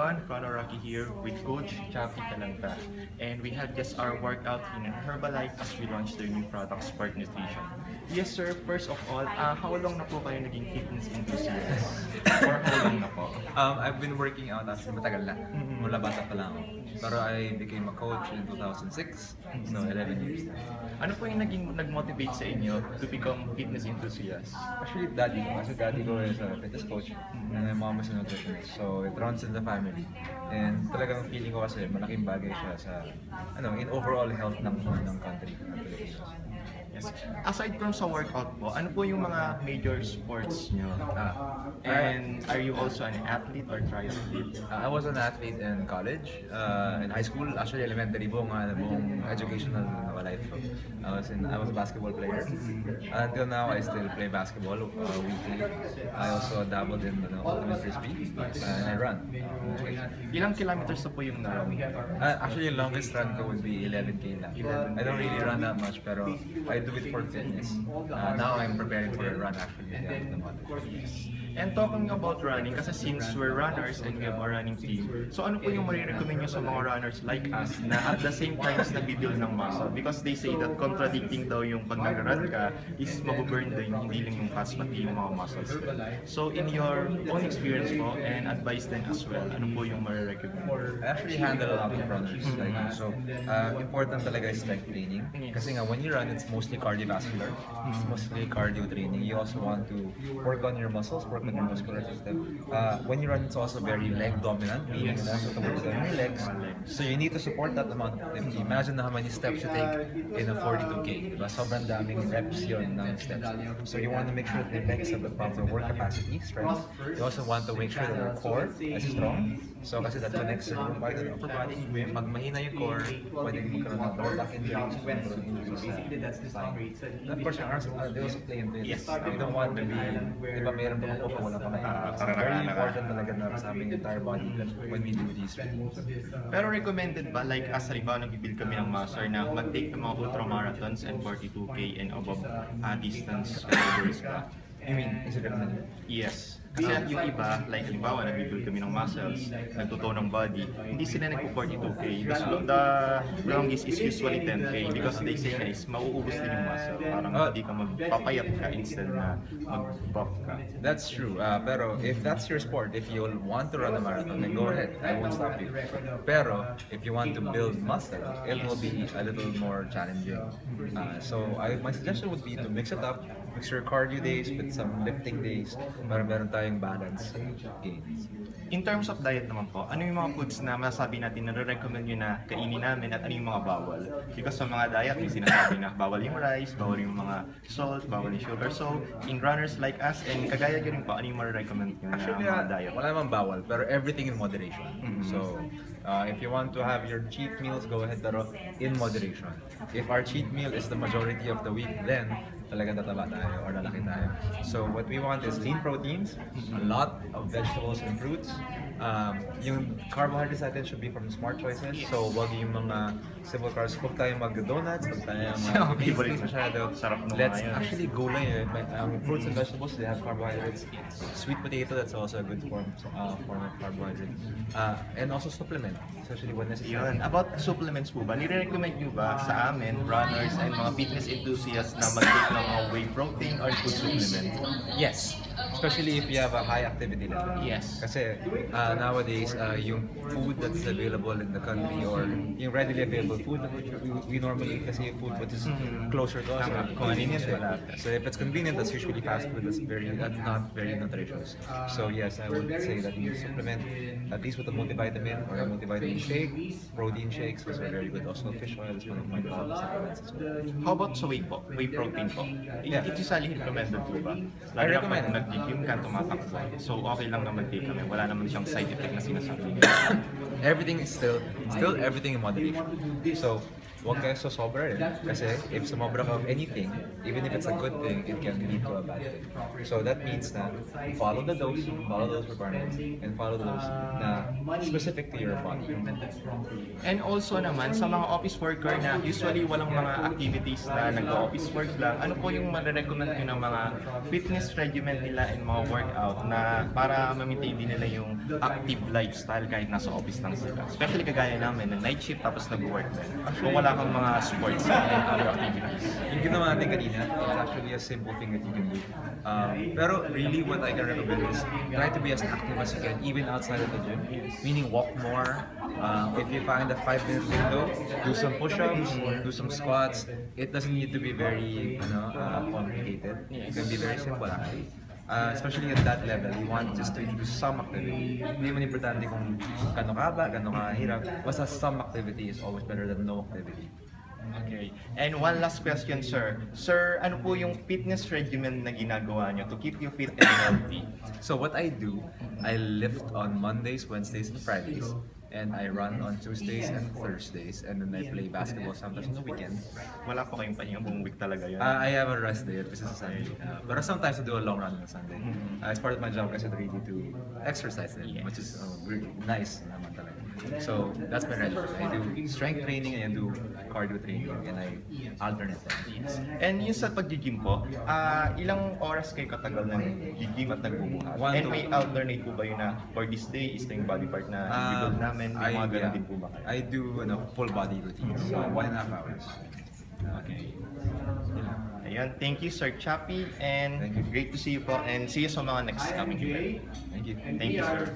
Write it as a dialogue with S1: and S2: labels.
S1: everyone, Chrono Rocky here with Coach Chappy Callanta. And we had just our workout in Herbalife as we launched their new product, Sport Nutrition. Yes sir, first of all, how long na po kayo naging fitness enthusiast? Or how long na po?
S2: I've been working out as matagal na. Mula bata pa lang ako. Pero I became a coach in 2006. So 11 years na.
S1: Ano po yung nag-motivate sa inyo to become fitness enthusiast?
S2: Actually, daddy ko. Kasi daddy ko is a fitness coach. And my mom is a nutritionist. So it runs in the family. And talagang feeling ko kasi malaking bagay siya sa in overall health ng country. Ng Pilipinas.
S1: Yes. Aside from sa workout po, ano po yung mga major sports nyo? And are you also an athlete or triathlete?
S2: I was an athlete in college, in high school, actually elementary buong educational life ko. I was a basketball player. Until now, I still play basketball weekly. I also dabbled in ultimate frisbee and I run.
S1: Ilang kilometers na po yung narun?
S2: Actually, the longest run ko would be 11K lang. I don't really run that much, pero I do it for fitness. Now I'm preparing for a run actually at the end of the month.
S1: And talking about running, kasi since we're runners and we have a running team, so ano po yung marirecommend nyo sa mga runners like us na at the same time nag-build ng muscle? Because they say that contradicting daw yung pag nag-run ka is mabuburn din, hindi lang yung fats pati yung mga muscles. So in your own experience po and advice din as well, ano po yung marirecommend?
S2: I actually handle a lot of runners. Important talaga is like training. Kasi nga when you run, it's mostly cardiovascular. It's mostly cardio training. You also want to work on your muscles, work on your muscular system. When you run, it's also very leg dominant. Meaning you want to work on your legs. So you need to support that amount of activity. Imagine how many steps you take in a 42K. Diba? Sobrang daming reps yun ng steps. So you want to make sure that your legs have the proper work capacity, strength. You also want to make sure that your core is strong. So kasi that connects to your part of the upper body. Pag mahina yung core, pwede magkaroon ng lower back injuries, magkaroon ng injuries sa spine. And of course, your arms, they also play into it.
S1: Yes.
S2: You don't want to be, di ba mayroon pa kung wala pa very important talaga na sa aming entire body when we do these things.
S1: Pero recommended ba, like as halimbawa nag-build kami ng muscle na mag-take ng mga ultramarathons and 42K and above distance categories ba?
S2: I mean, is it recommended?
S1: Yes. Kasi yung iba, like halimbawa, nag-build kami ng muscles, nagtotoo ng body, hindi sila nagpo-42K. The longest is usually 10K because they say guys, mauubos din yung muscle. Parang hindi ka magpapayat ka instead na mag-buff ka.
S2: That's true. Pero if that's your sport, if you want to run a marathon, then go ahead. I won't stop you. Pero if you want to build muscle, it will be a little more challenging. So my suggestion would be to mix it up. Mix your cardio days with some lifting days para meron tayong balance gains.
S1: In terms of diet naman po, ano yung mga foods na masasabi natin na recommend nyo na kainin namin at ano yung mga bawal? Because sa mga diet, may sinasabi na bawal yung rice, bawal yung mga salt, bawal yung sugar. So, in runners like us, and kagaya nyo rin po, ano yung recommend nyo na mga diet?
S2: Wala namang bawal, pero everything in moderation. So, if you want to have your cheat meals, go ahead, pero in moderation. If our cheat meal is the majority of the week, then talaga tataba tayo or lalaki tayo. So what we want is lean proteins, a lot of vegetables and fruits. Yung carbohydrates natin should be from smart choices. So wag yung mga simple carbs. Huwag tayo mag-donuts, huwag tayo mag-favorite masyado. Let's actually go lang yun. Fruits and vegetables, they have carbohydrates. Sweet potato, that's also a good form of carbohydrate. And also supplement, especially when necessary.
S1: Yun. About supplements po ba, nire-recommend nyo ba sa amin, runners and mga fitness enthusiasts na mag-take ng mga whey protein or food supplement?
S2: Yes, especially if you have a high activity level.
S1: Yes.
S2: Kasi nowadays, yung food that's available in the country or yung readily available food that we normally eat kasi yung food which is closer to us, convenient. So if it's convenient, that's usually fast food. That's not very nutritious. So yes, I would say that you supplement at least with a multivitamin or a multivitamin shake. Protein shakes also very good. Also fish oil is one of my favorite supplements as well.
S1: How about sa whey po? Whey protein po?
S2: Yeah.
S1: It usually recommended po ba?
S2: I recommend it.
S1: Nag-gym ka, tumatakbo. So okay lang na mag-take kami. Wala naman siyang side effect na sinasabi.
S2: Everything is still everything in moderation. So huwag kayo sosobra rin. Kasi if sumobra ka of anything, even if it's a good thing, it can lead to a bad thing. So that means na follow the dose, follow those requirements, and follow those na specific to your body.
S1: And also naman, sa mga office worker na usually walang mga activities na nag-office work lang, ano po yung marirecommend nyo ng mga fitness regimen nila and mga workout na para ma-maintain din nila yung active lifestyle kahit nasa office lang sila? Especially kagaya namin, na night shift tapos nag-work din. Kung wala kang mga sports and other activities.
S2: Yung ginawa natin kanina, it's actually a simple thing that you can do. Pero really what I can recommend is try to be as active as you can, even outside of the gym. Meaning walk more. If you find a 5-minute window, do some push-ups, do some squats. It doesn't need to be very complicated. It can be very simple actually. Especially at that level, you want just to do some activity. Hindi man importante kung kano kahaba, kano kahirap. Basta some activity is always better than no activity.
S1: Okay. And one last question, sir. Sir, ano po yung fitness regimen na ginagawa nyo to keep you fit and healthy?
S2: So what I do, I lift on Mondays, Wednesdays, and Fridays. And I run on Tuesdays and Thursdays. And then I play basketball sometimes on the weekend.
S1: Wala po kayong pahinga, buong week talaga yun.
S2: I have a rest day kasi sa Sunday. Pero sometimes I do a long run on Sunday. It's part of my job kasi really to exercise it, which is really nice naman talaga. So that's my regimen. I do strength training and I do cardio training and I alternate them.
S1: Yes. And yung sa pag-gym po, ilang oras kayo katagal ng gym at nagbubuhat?
S2: One
S1: And
S2: to-
S1: may alternate po ba yun na for this day is yung body part na i-build namin? May mga ganun din po ba kayo?
S2: I do full body routine, so 1.5 hours.
S1: Okay. Ayan, thank you Sir Chappy and
S2: Thank you.
S1: great to see you po and see you sa mga next coming event.
S2: Thank you.
S1: Thank you sir.